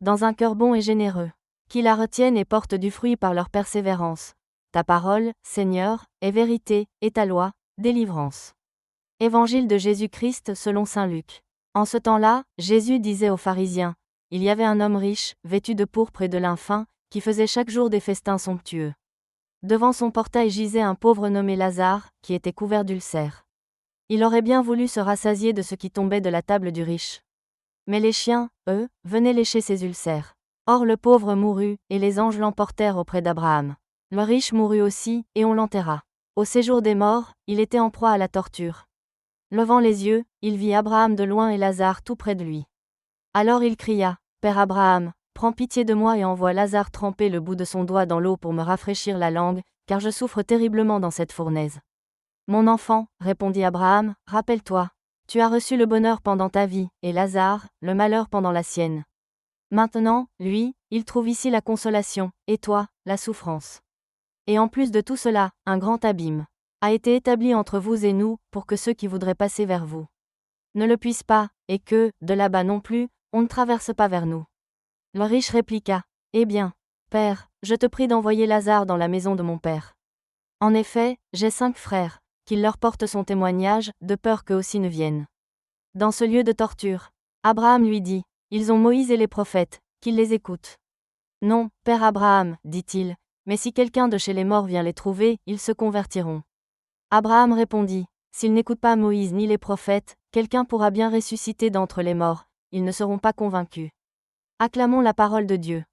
dans un cœur bon et généreux, qui la retiennent et portent du fruit par leur persévérance. Ta parole, Seigneur, est vérité, et ta loi, délivrance. Évangile de Jésus-Christ selon saint Luc. En ce temps-là, Jésus disait aux pharisiens, il y avait un homme riche, vêtu de pourpre et de lin fin, qui faisait chaque jour des festins somptueux. Devant son portail gisait un pauvre nommé Lazare, qui était couvert d'ulcères. Il aurait bien voulu se rassasier de ce qui tombait de la table du riche. Mais les chiens, eux, venaient lécher ses ulcères. Or le pauvre mourut, et les anges l'emportèrent auprès d'Abraham. Le riche mourut aussi, et on l'enterra. Au séjour des morts, il était en proie à la torture. Levant les yeux, il vit Abraham de loin et Lazare tout près de lui. Alors il cria, « Père Abraham, prends pitié de moi et envoie Lazare tremper le bout de son doigt dans l'eau pour me rafraîchir la langue, car je souffre terriblement dans cette fournaise. » Mon enfant, répondit Abraham, rappelle-toi, tu as reçu le bonheur pendant ta vie, et Lazare, le malheur pendant la sienne. Maintenant, lui, il trouve ici la consolation, et toi, la souffrance. Et en plus de tout cela, un grand abîme a été établi entre vous et nous, pour que ceux qui voudraient passer vers vous ne le puissent pas, et que, de là-bas non plus, on ne traverse pas vers nous. Le riche répliqua, eh bien, Père, je te prie d'envoyer Lazare dans la maison de mon père. En effet, j'ai 5 frères, qu'il leur porte son témoignage, de peur qu'eux aussi ne viennent dans ce lieu de torture. Abraham lui dit, ils ont Moïse et les prophètes, qu'ils les écoutent. Non, Père Abraham, dit-il, mais si quelqu'un de chez les morts vient les trouver, ils se convertiront. Abraham répondit, s'ils n'écoutent pas Moïse ni les prophètes, quelqu'un pourra bien ressusciter d'entre les morts, ils ne seront pas convaincus. Acclamons la parole de Dieu.